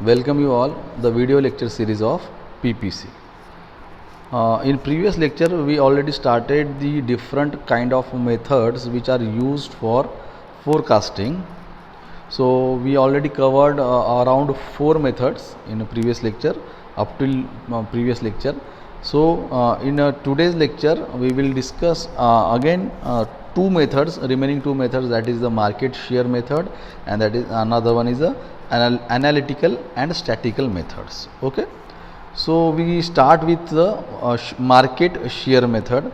Welcome you all the video lecture series of PPC. In previous lecture we already started the different kind of methods which are used for forecasting. So we already covered around 4 methods in a previous lecture up till previous lecture. So in today's lecture we will discuss again remaining two methods, that is the market share method and that is another one is the analytical and statistical methods. Okay, so we start with the market share method.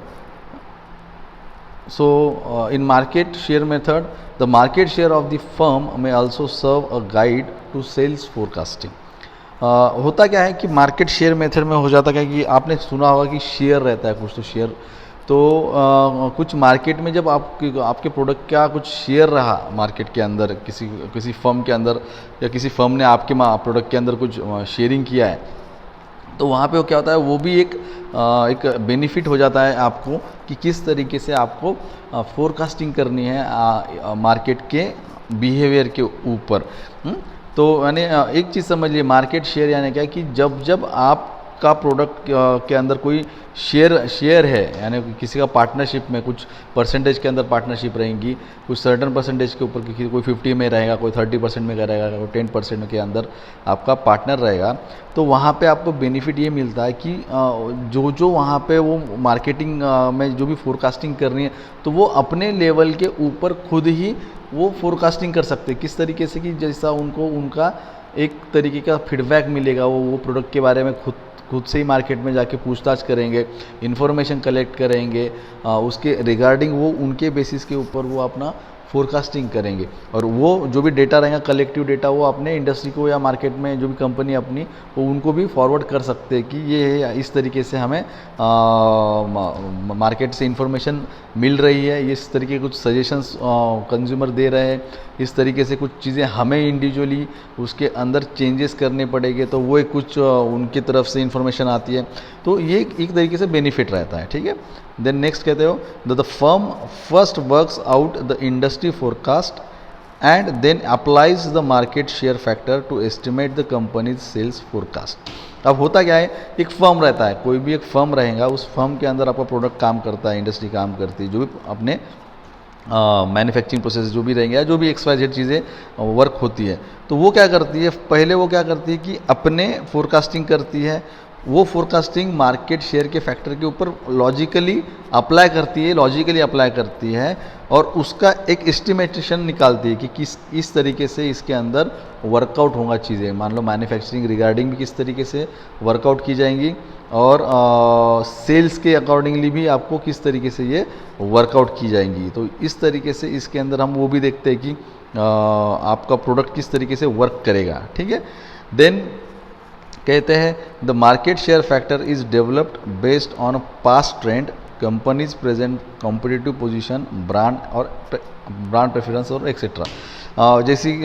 So in market share method, the market share of the firm may also serve a guide to sales forecasting. होता क्या है कि market share method में हो जाता क्या कि आपने सुना होगा कि शेयर रहता है कुछ, तो शेयर तो कुछ मार्केट में जब आपके प्रोडक्ट का कुछ शेयर रहा मार्केट के अंदर, किसी फर्म के अंदर या किसी फर्म ने आपके प्रोडक्ट के अंदर कुछ शेयरिंग किया है, तो वहाँ पे वो क्या होता है, वो भी एक बेनिफिट हो जाता है आपको कि किस तरीके से आपको फोरकास्टिंग करनी है मार्केट के बिहेवियर के ऊपर। तो यानी एक चीज़ समझ लिए, मार्केट शेयर यानी क्या कि जब आपका प्रोडक्ट के अंदर कोई शेयर है, यानी किसी का पार्टनरशिप में कुछ परसेंटेज के अंदर पार्टनरशिप रहेंगी, कुछ सर्टन परसेंटेज के ऊपर कोई 50 में रहेगा, कोई 30% में रहेगा, कोई 10% के अंदर आपका पार्टनर रहेगा, तो वहाँ पे आपको बेनिफिट ये मिलता है कि जो वहाँ पे वो मार्केटिंग में जो भी फोरकास्टिंग करनी है, तो वो अपने लेवल के ऊपर खुद ही वो फोरकास्टिंग कर सकते हैं। किस तरीके से कि जैसा उनको उनका एक तरीके का फीडबैक मिलेगा, वो प्रोडक्ट के बारे में खुद से ही मार्केट में जाके पूछताछ करेंगे, इन्फॉर्मेशन कलेक्ट करेंगे, उसके रिगार्डिंग वो उनके बेसिस के ऊपर वो अपना फोरकास्टिंग करेंगे, और वो जो भी डेटा रहेगा कलेक्टिव डेटा वो अपने इंडस्ट्री को या मार्केट में जो भी कंपनी अपनी वो उनको भी फॉरवर्ड कर सकते हैं कि ये इस तरीके से हमें मार्केट से इंफॉर्मेशन मिल रही है, इस तरीके कुछ सजेशंस कंज्यूमर दे रहे हैं, इस तरीके से कुछ चीज़ें हमें इंडिविजुअली उसके अंदर चेंजेस करने पड़ेंगे, तो वो एक कुछ उनकी तरफ से इंफॉर्मेशन आती है, तो ये एक तरीके से बेनिफिट रहता है। ठीक है, देन नेक्स्ट कहते हो the firm first works out the industry forecast and then applies the market share factor to estimate the company's sales forecast. अब होता क्या है, एक फर्म रहता है, कोई भी एक फर्म रहेगा, उस फर्म के अंदर आपका प्रोडक्ट काम करता है, इंडस्ट्री काम करती है, जो भी अपने मैन्युफैक्चरिंग प्रोसेस जो भी रहेंगे या जो भी XYZ चीज़ें वर्क होती है, तो वो क्या करती है, पहले वो क्या करती है कि अपने फोरकास्टिंग करती है, वो फोरकास्टिंग मार्केट शेयर के फैक्टर के ऊपर लॉजिकली अप्लाई करती है और उसका एक एस्टिमेशन निकालती है कि इस तरीके से इसके अंदर वर्कआउट होगा चीज़ें, मान लो मैन्युफैक्चरिंग रिगार्डिंग भी किस तरीके से वर्कआउट की जाएंगी और सेल्स के अकॉर्डिंगली भी आपको किस तरीके से ये वर्कआउट की जाएंगी। तो इस तरीके से इसके अंदर हम वो भी देखते हैं कि आपका प्रोडक्ट किस तरीके से वर्क करेगा। ठीक है, देन कहते हैं the market share factor is developed based on past trend, companies present competitive position, brand preference और एक्सेट्रा। जैसी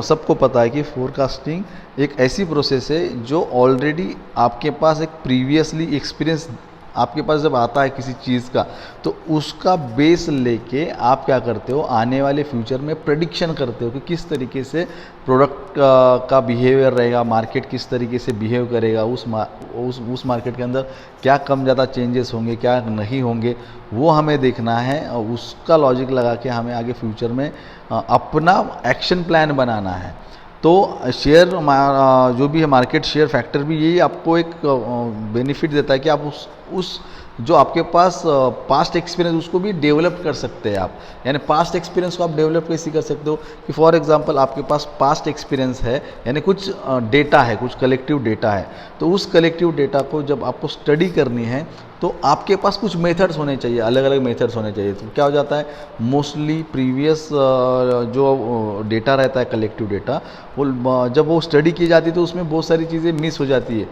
सबको पता है कि फोरकास्टिंग एक ऐसी प्रोसेस है जो ऑलरेडी आपके पास एक प्रीवियसली एक्सपीरियंस आपके पास जब आता है किसी चीज़ का, तो उसका बेस लेके आप क्या करते हो, आने वाले फ्यूचर में प्रेडिक्शन करते हो कि किस तरीके से प्रोडक्ट का बिहेवियर रहेगा, मार्केट किस तरीके से बिहेव करेगा, उस मार्केट के अंदर क्या कम ज़्यादा चेंजेस होंगे, क्या नहीं होंगे, वो हमें देखना है और उसका लॉजिक लगा के हमें आगे फ्यूचर में अपना एक्शन प्लान बनाना है। तो शेयर जो भी है मार्केट शेयर फैक्टर भी यही आपको एक बेनिफिट देता है कि आप उस जो आपके पास पास्ट एक्सपीरियंस उसको भी डेवलप कर सकते हैं आप, यानी पास्ट एक्सपीरियंस को आप डेवलप कैसे कर सकते हो कि फॉर एग्जांपल आपके पास पास्ट एक्सपीरियंस है, यानी कुछ डेटा है, कुछ कलेक्टिव डेटा है, तो उस कलेक्टिव डेटा को जब आपको स्टडी करनी है तो आपके पास कुछ मेथड्स होने चाहिए, अलग अलग मेथड्स होने चाहिए। तो क्या हो जाता है, मोस्टली प्रीवियस जो डेटा रहता है कलेक्टिव डेटा, वो जब वो स्टडी की जाती है तो उसमें बहुत सारी चीज़ें मिस हो जाती है,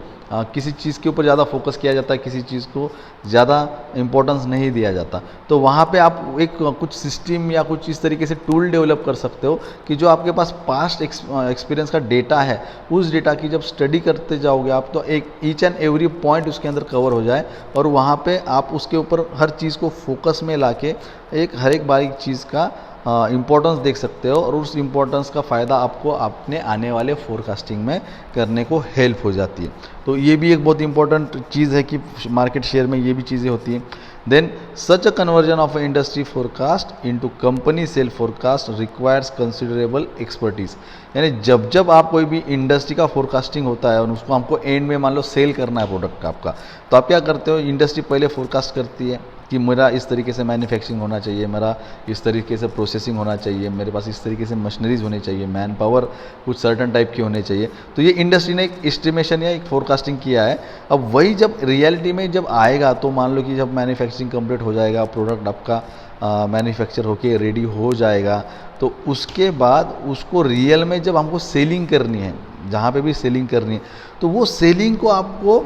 किसी चीज़ के ऊपर ज़्यादा फोकस किया जाता है, किसी चीज़ को ज़्यादा इम्पोर्टेंस नहीं दिया जाता, तो वहाँ पे आप एक कुछ सिस्टम या कुछ इस तरीके से टूल डेवलप कर सकते हो कि जो आपके पास पास्ट एक्सपीरियंस का डेटा है, उस डेटा की जब स्टडी करते जाओगे आप तो एक ईच एंड एवरी पॉइंट उसके अंदर कवर हो जाए और वहाँ पे आप उसके ऊपर हर चीज़ को फोकस में लाके हर एक बारीक चीज़ का इम्पोर्टेंस देख सकते हो और उस इम्पोर्टेंस का फ़ायदा आपको अपने आने वाले फोरकास्टिंग में करने को हेल्प हो जाती है। तो ये भी एक बहुत इंपॉर्टेंट चीज़ है कि मार्केट शेयर में ये भी चीज़ें होती हैं। Then such a conversion of industry forecast into company sale forecast requires considerable expertise. यानी जब जब आप कोई भी इंडस्ट्री का फोरकास्टिंग होता है और उसको हमको एंड में मान लो सेल करना है प्रोडक्ट का आपका, तो आप क्या करते हो, इंडस्ट्री पहले फोरकास्ट करती है कि मेरा इस तरीके से मैन्युफैक्चरिंग होना चाहिए, मेरा इस तरीके से प्रोसेसिंग होना चाहिए, मेरे पास इस तरीके से मशीनरीज होनी चाहिए, मैन पावर कुछ सर्टन टाइप की होने चाहिए। तो ये इंडस्ट्री ने एक एस्टिमेशन या एक फोरकास्टिंग किया है। अब वही जब रियलिटी में जब आएगा तो मान लो कि जब मैन्युफैक्चरिंग कंप्लीट हो जाएगा, प्रोडक्ट आपका मैन्युफैक्चर होके रेडी हो जाएगा, तो उसके बाद उसको रियल में जब हमको सेलिंग करनी है, जहाँ पे भी सेलिंग करनी है, तो वो सेलिंग को आपको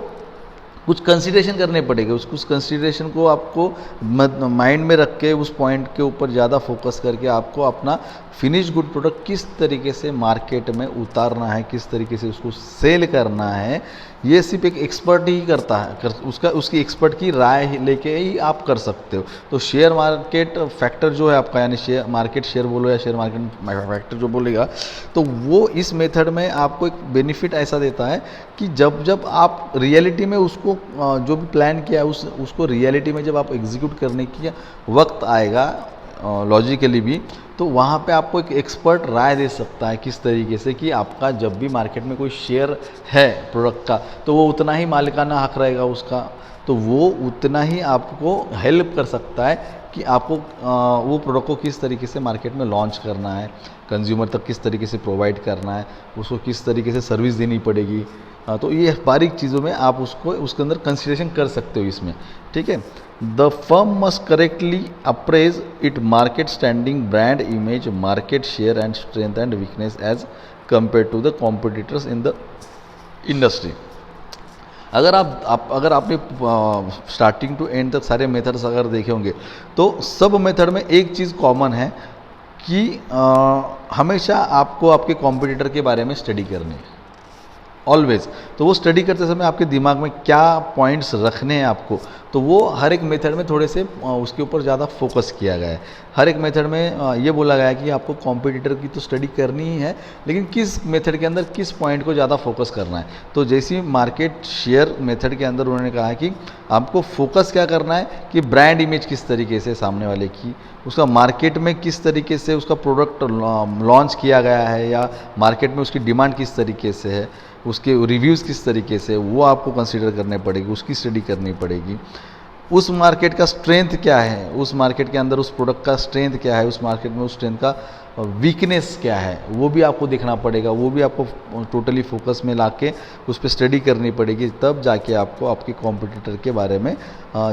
कुछ कंसीडरेशन करने पड़ेंगे। उस कंसीडरेशन को आपको माइंड में रख के उस पॉइंट के ऊपर ज़्यादा फोकस करके आपको अपना फिनिश गुड प्रोडक्ट किस तरीके से मार्केट में उतारना है, किस तरीके से उसको सेल करना है, ये सिर्फ एक एक्सपर्ट ही करता है। उसकी एक्सपर्ट की राय लेके ही आप कर सकते हो। तो शेयर मार्केट फैक्टर जो है आपका, यानी शेयर मार्केट शेयर बोलो या शेयर मार्केट फैक्टर जो बोलेगा, तो वो इस मेथड में आपको एक बेनिफिट ऐसा देता है कि जब जब आप रियलिटी में उसको जो भी प्लान किया है उसको रियलिटी में जब आप एग्जीक्यूट करने की वक्त आएगा लॉजिकली भी, तो वहाँ पे आपको एक एक्सपर्ट राय दे सकता है किस तरीके से कि आपका जब भी मार्केट में कोई शेयर है प्रोडक्ट का, तो वो उतना ही मालिकाना हक रहेगा उसका, तो वो उतना ही आपको हेल्प कर सकता है कि आपको वो प्रोडक्ट को किस तरीके से मार्केट में लॉन्च करना है, कंज्यूमर तक किस तरीके से प्रोवाइड करना है, उसको किस तरीके से सर्विस देनी पड़ेगी। तो ये बारीक चीज़ों में आप उसको उसके अंदर कंसिडरेशन कर सकते हो इसमें, ठीक है। The firm must correctly appraise it market standing, brand image, market share and strength and weakness as compare to the competitors in the industry. अगर अगर आपने स्टार्टिंग टू एंड तक सारे मेथड्स अगर देखे होंगे, तो सब मेथड में एक चीज़ कॉमन है कि हमेशा आपको आपके कॉम्पिटिटर के बारे में स्टडी करनी है, ऑलवेज। तो वो स्टडी करते समय आपके दिमाग में क्या पॉइंट्स रखने हैं आपको, तो वो हर एक मेथड में थोड़े से उसके ऊपर ज़्यादा फोकस किया गया है। हर एक मेथड में ये बोला गया है कि आपको कॉम्पिटिटर की तो स्टडी करनी ही है, लेकिन किस मेथड के अंदर किस पॉइंट को ज़्यादा फोकस करना है। तो जैसी मार्केट शेयर मेथड के अंदर उन्होंने कहा है कि आपको फोकस क्या करना है कि ब्रांड इमेज किस तरीके से सामने वाले की, उसका मार्केट में किस तरीके से उसका प्रोडक्ट लॉन्च किया गया है या मार्केट में उसकी डिमांड किस तरीके से है, उसके रिव्यूज़ किस तरीके से, वो आपको कंसीडर करने पड़ेगी, उसकी स्टडी करनी पड़ेगी। उस मार्केट का स्ट्रेंथ क्या है, उस मार्केट के अंदर उस प्रोडक्ट का स्ट्रेंथ क्या है, उस मार्केट में उस स्ट्रेंथ का वीकनेस क्या है, वो भी आपको देखना पड़ेगा, वो भी आपको टोटली फोकस में लाके उस पर स्टडी करनी पड़ेगी। तब जाके आपको आपके कॉम्पिटिटर के बारे में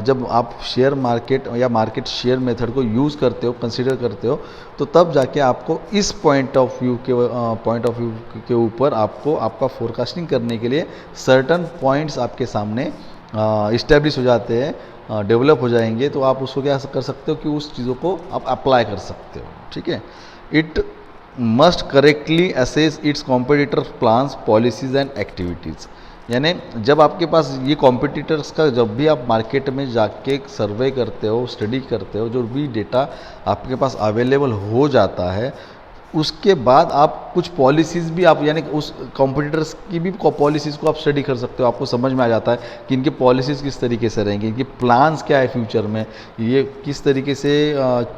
जब आप शेयर मार्केट या मार्केट शेयर मेथड को यूज़ करते हो, कंसीडर करते हो, तो तब जाके आपको इस पॉइंट ऑफ व्यू के ऊपर आपको आपका फोरकास्टिंग करने के लिए सर्टन पॉइंट्स आपके सामने इस्टेब्लिश हो जाते हैं, डेवलप हो जाएंगे। तो आप उसको क्या कर सकते हो कि उस चीज़ों को आप अप्लाई कर सकते हो, ठीक है। It must correctly assess it's competitor plans, policies and activities. यानी जब आपके पास ये कॉम्पिटिटर्स का जब भी आप मार्केट में जाके सर्वे करते हो, स्टडी करते हो, जो भी डेटा आपके पास अवेलेबल हो जाता है, उसके बाद आप कुछ पॉलिसीज़ भी आप यानी उस कॉम्पिटिटर्स की भी पॉलिसीज़ को आप स्टडी कर सकते हो। आपको समझ में आ जाता है कि इनकी पॉलिसीज़ किस तरीके से रहेंगी, इनके प्लान्स क्या है फ्यूचर में, ये किस तरीके से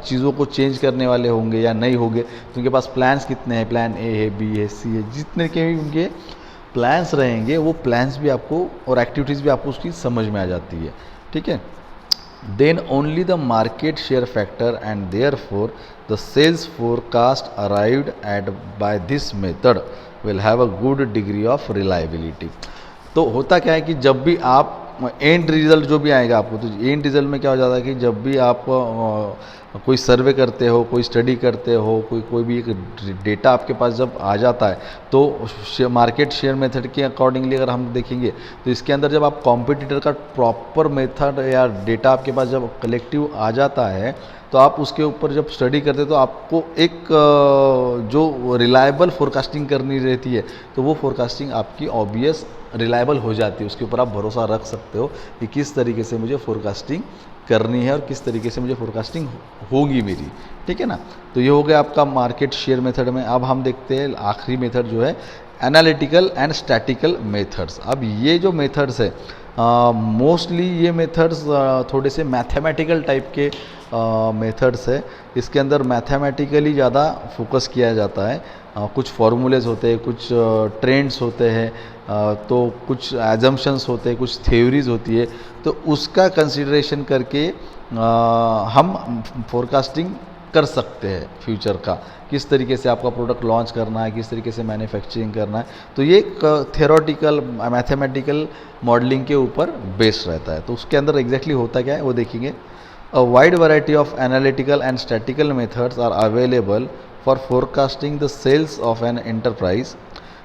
चीज़ों को चेंज करने वाले होंगे या नहीं होंगे, तो उनके पास प्लान्स कितने हैं, प्लान ए है, बी है, सी है, जितने के भी उनके प्लान्स रहेंगे वो प्लान्स भी आपको और एक्टिविटीज़ भी आपको उसकी समझ में आ जाती है, ठीक है। Then only the market share factor and therefore the sales forecast arrived at by this method will have a good degree of reliability। तो होता क्या है कि जब भी आप एंड रिजल्ट जो भी आएगा आपको, तो एंड रिजल्ट में क्या हो जाता है कि जब भी आप कोई सर्वे करते हो, कोई स्टडी करते हो, कोई भी एक डेटा आपके पास जब आ जाता है, तो मार्केट शेयर मेथड के अकॉर्डिंगली अगर हम देखेंगे तो इसके अंदर जब आप कॉम्पिटिटर का प्रॉपर मेथड या डेटा आपके पास जब कलेक्टिव आ जाता है, तो आप उसके ऊपर जब स्टडी करते हो तो आपको एक जो रिलायबल फोरकास्टिंग करनी रहती है, तो वो फोरकास्टिंग आपकी ऑब्वियस रिलायबल हो जाती है, उसके ऊपर आप भरोसा रख सकते हो कि किस तरीके से मुझे फोरकास्टिंग करनी है और किस तरीके से मुझे फोरकास्टिंग होगी मेरी, ठीक है ना। तो ये हो गया आपका मार्केट शेयर मेथड में। अब हम देखते हैं आखिरी मेथड जो है एनालिटिकल एंड स्टैटिकल मेथड्स। अब ये जो मेथड्स है मोस्टली ये मेथड्स थोड़े से मैथमेटिकल टाइप के मेथड्स है। इसके अंदर मैथमेटिकली ज़्यादा फोकस किया जाता है। कुछ फॉर्मूलेज होते हैं, कुछ ट्रेंड्स होते हैं, तो कुछ एजम्पशंस होते हैं, कुछ थ्योरीज होती है, तो उसका कंसिडरेशन करके हम फोरकास्टिंग कर सकते हैं फ्यूचर का, किस तरीके से आपका प्रोडक्ट लॉन्च करना है, किस तरीके से मैन्युफैक्चरिंग करना है। तो ये थियोरेटिकल मैथमेटिकल मॉडलिंग के ऊपर बेस्ड रहता है। तो उसके अंदर एग्जैक्टली होता क्या है वो देखेंगे। A wide variety of analytical and statistical methods are available for forecasting the sales of an enterprise.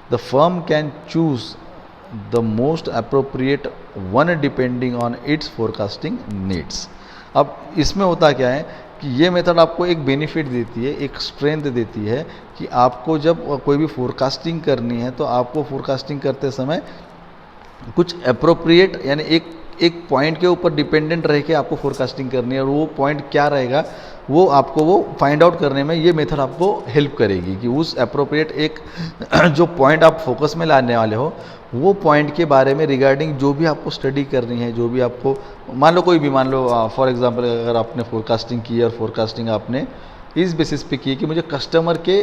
The firm can choose the most appropriate one depending on its forecasting needs. अब इसमें होता क्या है कि ये मेथड आपको एक benefit देती है, एक स्ट्रेंथ देती है कि आपको जब कोई भी फोरकास्टिंग करनी है तो आपको फोरकास्टिंग करते समय कुछ अप्रोप्रिएट यानी एक पॉइंट के ऊपर डिपेंडेंट रह के आपको फोरकास्टिंग करनी है, और वो पॉइंट क्या रहेगा वो आपको वो फाइंड आउट करने में ये मेथड आपको हेल्प करेगी कि उस अप्रोप्रिएट एक जो पॉइंट आप फोकस में लाने वाले हो वो पॉइंट के बारे में रिगार्डिंग जो भी आपको स्टडी करनी है, जो भी आपको मान लो फॉर एग्जांपल अगर आपने फोरकास्टिंग की है और फोरकास्टिंग आपने इस बेसिस पे की कि मुझे कस्टमर के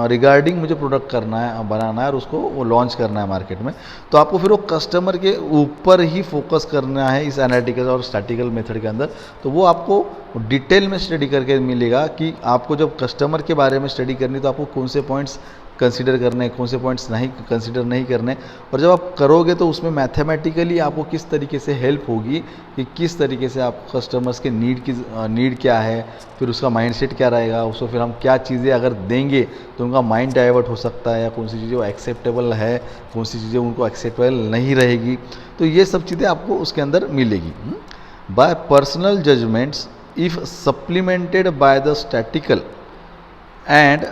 रिगार्डिंग मुझे प्रोडक्ट करना है, बनाना है और उसको वो लॉन्च करना है मार्केट में, तो आपको फिर वो कस्टमर के ऊपर ही फोकस करना है इस एनालिटिकल और स्टैटिकल मेथड के अंदर। तो वो आपको डिटेल में स्टडी करके मिलेगा कि आपको जब कस्टमर के बारे में स्टडी करनी तो आपको कौन से पॉइंट्स कंसीडर करने, कौन से पॉइंट्स नहीं कंसीडर नहीं करने, और जब आप करोगे तो उसमें मैथमेटिकली आपको किस तरीके से हेल्प होगी कि किस तरीके से आप कस्टमर्स के नीड क्या है, फिर उसका माइंडसेट क्या रहेगा, उसको फिर हम क्या चीज़ें अगर देंगे तो उनका माइंड डाइवर्ट हो सकता है, या कौन सी चीज़ें वो एक्सेप्टेबल है, कौन सी चीज़ें उनको एक्सेप्टेबल नहीं रहेगी। तो ये सब चीज़ें आपको उसके अंदर मिलेगी। By personal judgements if supplemented by the statical and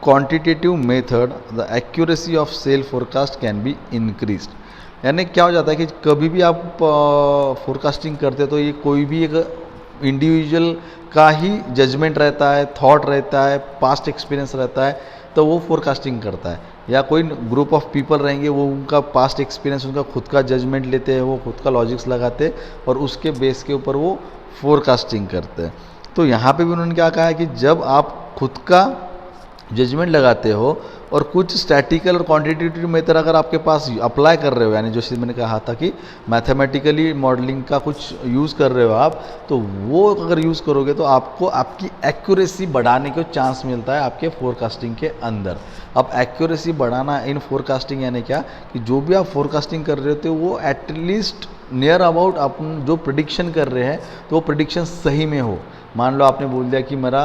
quantitative method the accuracy of sale forecast can be increased. यानी क्या हो जाता है कि कभी भी आप फोरकास्टिंग करते हैं तो ये कोई भी एक इंडिविजुअल का ही जजमेंट रहता है, थॉट रहता है, पास्ट एक्सपीरियंस रहता है, तो वो फोरकास्टिंग करता है, या कोई ग्रुप ऑफ पीपल रहेंगे वो उनका पास्ट एक्सपीरियंस, उनका खुद का जजमेंट लेते हैं, वो खुद का लॉजिक्स लगाते हैं और उसके बेस के ऊपर वो फोरकास्टिंग करते हैं। तो यहाँ पे भी उन्होंने क्या कहा है कि जब आप खुद का जजमेंट लगाते हो और कुछ स्टैटिकल और क्वांटिटेटिव मेथड अगर आपके पास अप्लाई कर रहे हो, यानी जैसे मैंने कहा था कि मैथमेटिकली मॉडलिंग का कुछ यूज़ कर रहे हो आप, तो वो अगर यूज़ करोगे तो आपको आपकी एक्यूरेसी बढ़ाने का चांस मिलता है आपके फोरकास्टिंग के अंदर। अब एक्यूरेसी बढ़ाना इन फोरकास्टिंग यानी क्या कि जो भी आप फोरकास्टिंग कर रहे होते हो वो एटलीस्ट नियर अबाउट आप जो प्रिडिक्शन कर रहे हैं तो वो प्रिडिक्शन सही में हो। मान लो आपने बोल दिया कि मेरा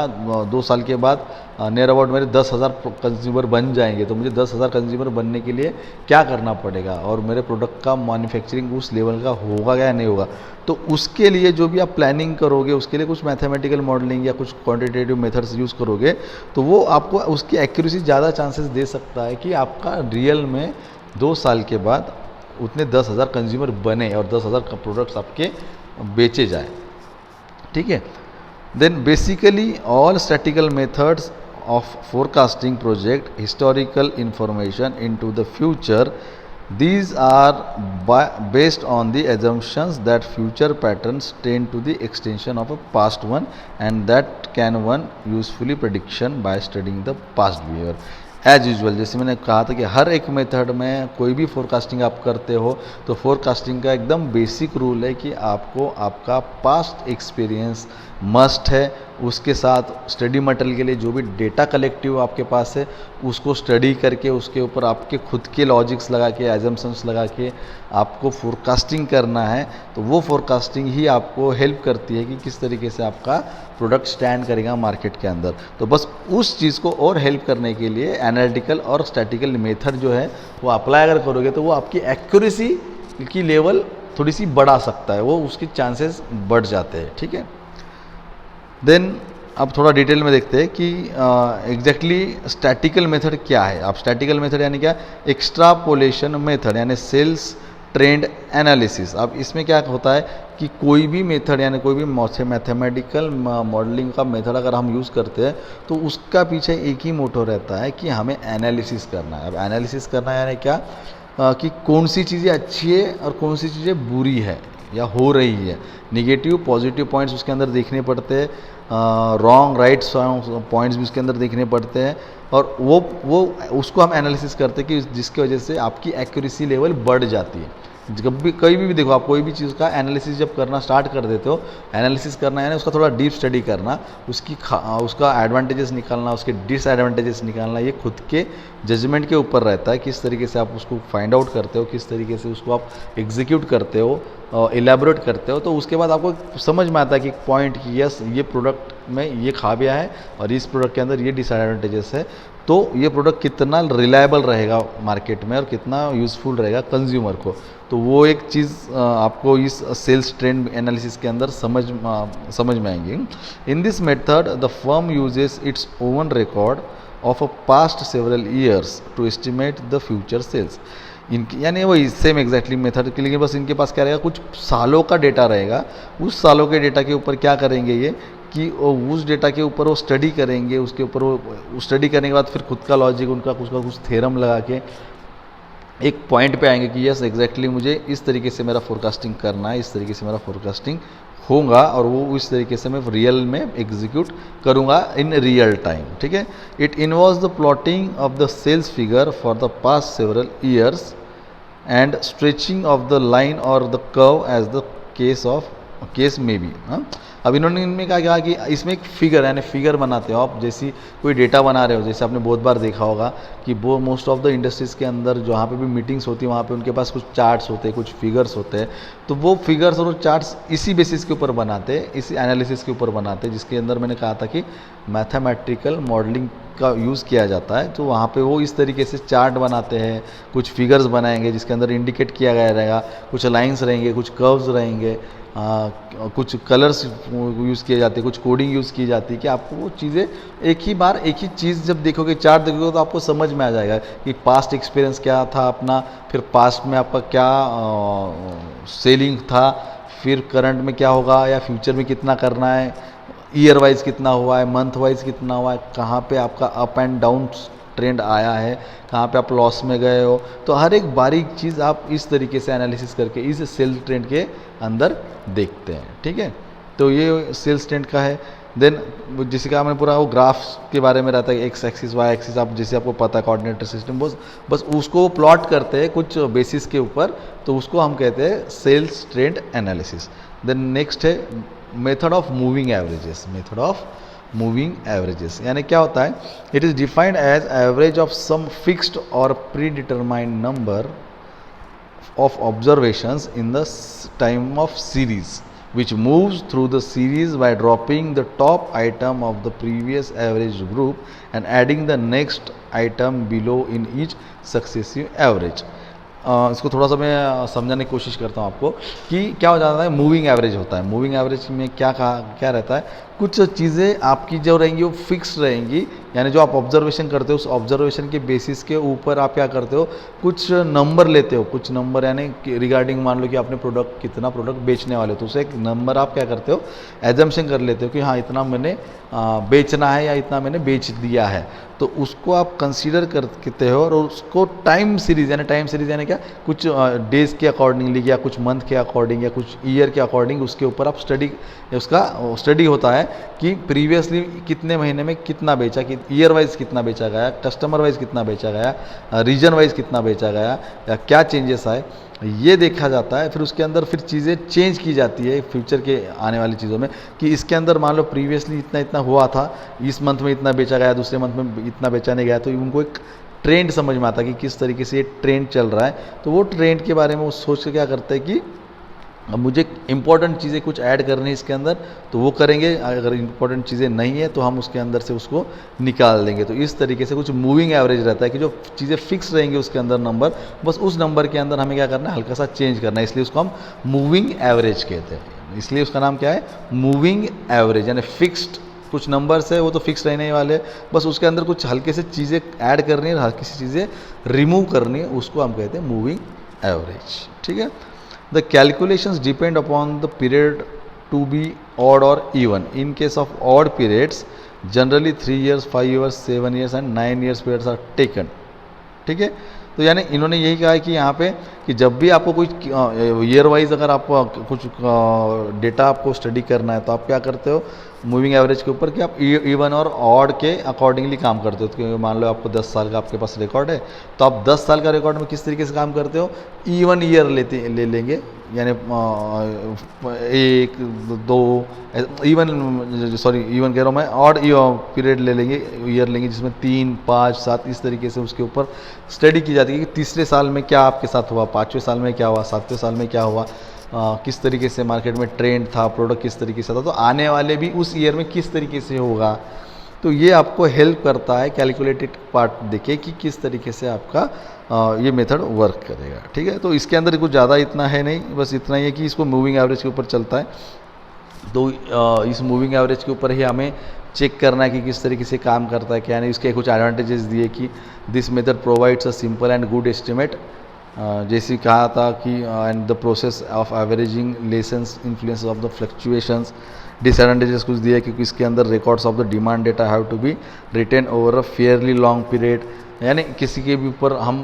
2 साल के बाद नियर अबाउट मेरे 10,000 कंज्यूमर बन जाएंगे, तो मुझे 10,000 कंज्यूमर बनने के लिए क्या करना पड़ेगा और मेरे प्रोडक्ट का मैन्युफैक्चरिंग उस लेवल का होगा या नहीं होगा। तो उसके लिए जो भी आप प्लानिंग करोगे उसके लिए कुछ मैथमेटिकल मॉडलिंग या कुछ क्वांटिटेटिव मेथड्स यूज़ करोगे तो वो आपको उसकी एक्यूरेसी ज़्यादा चांसेस दे सकता है कि आपका रियल में 2 साल के बाद उतने 10,000 कंज्यूमर बने और 10,000 प्रोडक्ट्स आपके बेचे जाए। ठीक है। Then basically all statistical methods of forecasting project historical information into the future. These are based on the assumptions that future patterns tend to the extension of a past one, and that can one usefully prediction by studying the past behavior. As usual जैसे मैंने कहा था कि हर एक method में कोई भी forecasting आप करते हो तो फोरकास्टिंग का एकदम बेसिक रूल है कि आपको आपका पास्ट एक्सपीरियंस मस्ट है, उसके साथ स्टडी मटेरियल के लिए जो भी डेटा कलेक्टिव आपके पास है उसको स्टडी करके उसके ऊपर आपके खुद के लॉजिक्स लगा के एजम्पशंस लगा के आपको फोरकास्टिंग करना है। तो वो फोरकास्टिंग ही आपको हेल्प करती है कि किस तरीके से आपका प्रोडक्ट स्टैंड करेगा मार्केट के अंदर। तो बस उस चीज़ को और हेल्प करने के लिए एनालिटिकल और स्टैटिकल मेथड जो है वो अप्लाई अगर करोगे तो वो आपकी एक्यूरेसी की लेवल थोड़ी सी बढ़ा सकता है, वो उसके चांसेस बढ़ जाते हैं। ठीक है। देन अब थोड़ा डिटेल में देखते हैं कि एग्जैक्टली स्टैटिकल मेथड क्या है। अब स्टैटिकल मेथड यानी क्या, एक्स्ट्रापोलेशन मेथड यानी सेल्स ट्रेंड एनालिसिस। अब इसमें क्या होता है कि कोई भी मेथड यानी कोई भी मैथमेटिकल मॉडलिंग का मेथड अगर हम यूज़ करते हैं तो उसका पीछे एक ही मोटो रहता है कि हमें एनालिसिस करना है। अब एनालिसिस करना है यानी क्या, कि कौन सी चीज़ें अच्छी है और कौन सी चीज़ें बुरी है या हो रही है। निगेटिव पॉजिटिव पॉइंट्स उसके अंदर देखने पड़ते हैं, रॉन्ग राइट पॉइंट्स भी उसके अंदर देखने पड़ते हैं, और वो उसको हम एनालिसिस करते हैं कि जिसकी वजह से आपकी एक्यूरेसी लेवल बढ़ जाती है। जब भी कहीं भी देखो, आप कोई भी चीज़ का एनालिसिस जब करना स्टार्ट कर देते हो, एनालिसिस करना यानी उसका थोड़ा डीप स्टडी करना, उसका एडवांटेजेस निकालना, उसके डिसएडवांटेजेस निकालना, ये खुद के जजमेंट के ऊपर रहता है। किस तरीके से आप उसको फाइंड आउट करते हो, किस तरीके से उसको आप एग्जीक्यूट करते हो, एलेबोरेट करते हो, तो उसके बाद आपको समझ में आता है कि पॉइंट कि यस ये प्रोडक्ट में ये खामियां है और इस प्रोडक्ट के अंदर ये डिसएडवांटेजेस है, तो ये प्रोडक्ट कितना रिलायबल रहेगा मार्केट में और कितना यूज़फुल रहेगा कंज्यूमर को। तो वो एक चीज़ आपको इस सेल्स ट्रेंड एनालिसिस के अंदर समझ में आएंगी। In this method the firm uses its own record of a past several years to estimate the future sales. इनकी यानी वही सेम एग्जैक्टली मेथड के लिए, बस इनके पास क्या रहेगा, कुछ सालों का डेटा रहेगा। उस सालों के डेटा के ऊपर क्या करेंगे ये कि उस डेटा के ऊपर वो स्टडी करेंगे, उसके ऊपर वो स्टडी करने के बाद फिर खुद का लॉजिक उनका कुछ थ्योरम लगा के एक पॉइंट पे आएंगे कि यस एग्जैक्टली मुझे इस तरीके से मेरा फोरकास्टिंग करना है, इस तरीके से मेरा फोरकास्टिंग होगा और वो इस तरीके से मैं रियल में एग्जीक्यूट करूँगा इन रियल टाइम। ठीक है। It involves the plotting of the sales figure for the past several years and stretching of the line और the curve as the case में भी। अब इन्होंने इनमें क्या कहा कि इसमें एक फिगर यानी फिगर बनाते हो आप, जैसी कोई डेटा बना रहे हो, जैसे आपने बहुत बार देखा होगा कि वो मोस्ट ऑफ द इंडस्ट्रीज़ के अंदर जहाँ पे भी मीटिंग्स होती है वहाँ पे उनके पास कुछ चार्ट्स होते हैं, कुछ फिगर्स होते हैं, तो वो फिगर्स और चार्ट्स इसी बेसिस के ऊपर बनाते हैं, इसी एनालिसिस के ऊपर बनाते हैं, जिसके अंदर मैंने कहा था कि मैथमेटिकल मॉडलिंग का यूज़ किया जाता है। तो वहाँ पे वो इस तरीके से चार्ट बनाते हैं, कुछ फिगर्स बनाएंगे जिसके अंदर इंडिकेट किया गया रहेगा, कुछ लाइंस रहेंगे, कुछ कर्व्स रहेंगे, कुछ कलर्स यूज़ किए जाते हैं, कुछ कोडिंग यूज़ की जाती है कि आपको वो चीज़ें एक ही बार एक ही चीज़ जब देखोगे, चार्ट देखोगे तो आपको समझ में आ जाएगा कि पास्ट एक्सपीरियंस क्या था अपना, फिर पास्ट में आपका क्या सेलिंग था, फिर करंट में क्या होगा या फ्यूचर में कितना करना है, ईयर वाइज कितना हुआ है, मंथ वाइज कितना हुआ है, कहाँ पे आपका अप एंड डाउन ट्रेंड आया है, कहाँ पे आप लॉस में गए हो। तो हर एक बारीक चीज़ आप इस तरीके से एनालिसिस करके इस सेल्स ट्रेंड के अंदर देखते हैं। ठीक है। तो ये सेल्स ट्रेंड का है। देन जिसका हमने पूरा वो ग्राफ्स के बारे में रहता है, एक्स एक्सिस वाई एक्सिस, आप जैसे आपको पता है कोऑर्डिनेटर सिस्टम, बस उसको प्लॉट करते हैं कुछ बेसिस के ऊपर, तो उसको हम कहते हैं sales trend analysis. Then next है method of moving averages. Method of moving averages यानी क्या होता है, it is defined as average of some fixed और predetermined number of observations in the time of series which moves through the series by dropping the top item of the previous average group and adding the next item below in each successive average। इसको थोड़ा सा मैं समझाने की कोशिश करता हूँ आपको कि क्या हो जाता है, मूविंग एवरेज होता है। मूविंग एवरेज में क्या रहता है, कुछ चीज़ें आपकी जो रहेंगी वो फिक्स रहेंगी, यानी जो आप ऑब्जर्वेशन करते हो उस ऑब्जर्वेशन के बेसिस के ऊपर आप क्या करते हो, कुछ नंबर लेते हो, कुछ नंबर यानी रिगार्डिंग मान लो कि आपने कितना प्रोडक्ट बेचने वाले हो, तो उसे एक नंबर आप क्या करते हो, एजम्पशन कर लेते हो कि हाँ इतना मैंने बेचना है या इतना मैंने बेच दिया है, तो उसको आप कंसीडर करते हो और उसको टाइम सीरीज यानी क्या, कुछ डेज के अकॉर्डिंगली या कुछ मंथ के अकॉर्डिंग या कुछ ईयर के अकॉर्डिंग उसके ऊपर आप स्टडी होता है कि प्रीवियसली कितने महीने में कितना बेचा, कि ईयर वाइज कितना बेचा गया, कस्टमर वाइज कितना बेचा गया, रीजन वाइज कितना बेचा गया या क्या चेंजेस आए, ये देखा जाता है। फिर उसके अंदर फिर चीज़ें चेंज की जाती है फ्यूचर के आने वाली चीज़ों में, कि इसके अंदर मान लो प्रीवियसली इतना हुआ था, इस मंथ में इतना बेचा गया, दूसरे मंथ में इतना बेचा नहीं गया, तो उनको एक ट्रेंड समझ में आता है कि किस तरीके से ये ट्रेंड चल रहा है। तो वो ट्रेंड के बारे में वो सोच के क्या करते हैं कि अब मुझे इंपॉर्टेंट चीज़ें कुछ ऐड करनी है इसके अंदर, तो वो करेंगे, अगर इंपॉर्टेंट चीज़ें नहीं है तो हम उसके अंदर से उसको निकाल देंगे। तो इस तरीके से कुछ मूविंग एवरेज रहता है कि जो चीज़ें फिक्स रहेंगी उसके अंदर नंबर, बस उस नंबर के अंदर हमें क्या करना है, हल्का सा चेंज करना है, इसलिए उसको हम मूविंग एवरेज कहते हैं। इसलिए उसका नाम क्या है, मूविंग एवरेज, यानी फिक्स्ड कुछ नंबर्स है वो तो फिक्स रहने वाले, बस उसके अंदर कुछ हल्के से चीज़ें ऐड करनी है, हल्की सी चीज़ें रिमूव करनी है, उसको हम कहते हैं मूविंग एवरेज। ठीक है। The calculations depend upon the period to be odd और even. In case of odd periods generally 3 years, 5 years, 7 years and 9 years periods are taken. ठीक है, तो यानी इन्होंने यही कहा है कि यहाँ पे कि जब भी आपको कुछ ईयर वाइज अगर आप कुछ डेटा आपको स्टडी करना है तो आप क्या करते हो मूविंग एवरेज के ऊपर कि आप इवन और ऑड के अकॉर्डिंगली काम करते हो. तो मान लो आपको 10 साल का आपके पास रिकॉर्ड है तो आप 10 साल का रिकॉर्ड में किस तरीके से काम करते हो, इवन ईयर ले लेंगे, यानी 1 2 इवन, सॉरी इवन कह रहा हूँ मैं, ऑड पीरियड ले लेंगे, ईयर लेंगे जिसमें 3 5 7 इस तरीके से उसके ऊपर स्टडी की जाती है कि तीसरे साल में क्या आपके साथ हुआ, 5वें साल में क्या हुआ, 7वें साल में क्या हुआ, किस तरीके से मार्केट में ट्रेंड था, प्रोडक्ट किस तरीके से था, तो आने वाले भी उस ईयर में किस तरीके से होगा. तो ये आपको हेल्प करता है कैलकुलेटेड पार्ट देखे कि किस तरीके से आपका ये मेथड वर्क करेगा. ठीक है, तो इसके अंदर कुछ ज़्यादा इतना है नहीं, बस इतना ही है कि इसको मूविंग एवरेज के ऊपर चलता है. तो इस मूविंग एवरेज के ऊपर ही हमें चेक करना है कि किस तरीके से काम करता है क्या नहीं. इसके कुछ एडवांटेजेस दिए कि this method provides a simple and good estimate, जैसे कहा था कि and the process of averaging lessens influence of the fluctuations. Disadvantages कुछ दिए क्योंकि इसके अंदर records of the demand data have to be written over a fairly long period, यानी किसी के भी ऊपर हम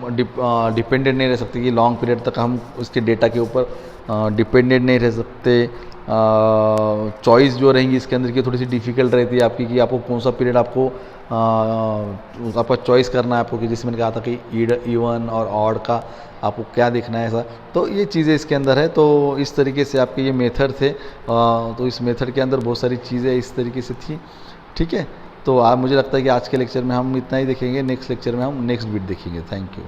डिपेंडेंट नहीं रह सकते कि लॉन्ग पीरियड तक हम उसके डेटा के ऊपर डिपेंडेंट नहीं रह सकते. चॉइस जो रहेंगी इसके अंदर की थोड़ी सी डिफ़िकल्ट रहती है आपकी कि आपको कौन सा पीरियड आपको आपका चॉइस करना है आपको, कि जिसमें कहा था कि इवन और ऑड का आपको क्या देखना है ऐसा. तो ये चीज़ें इसके अंदर है. तो इस तरीके से आपके ये मेथड थे. तो इस मेथड के अंदर बहुत सारी चीज़ें इस तरीके से थी. ठीक है, तो मुझे लगता है कि आज के लेक्चर में हम इतना ही देखेंगे, नेक्स्ट लेक्चर में हम नेक्स्ट बिट देखेंगे. Thank you.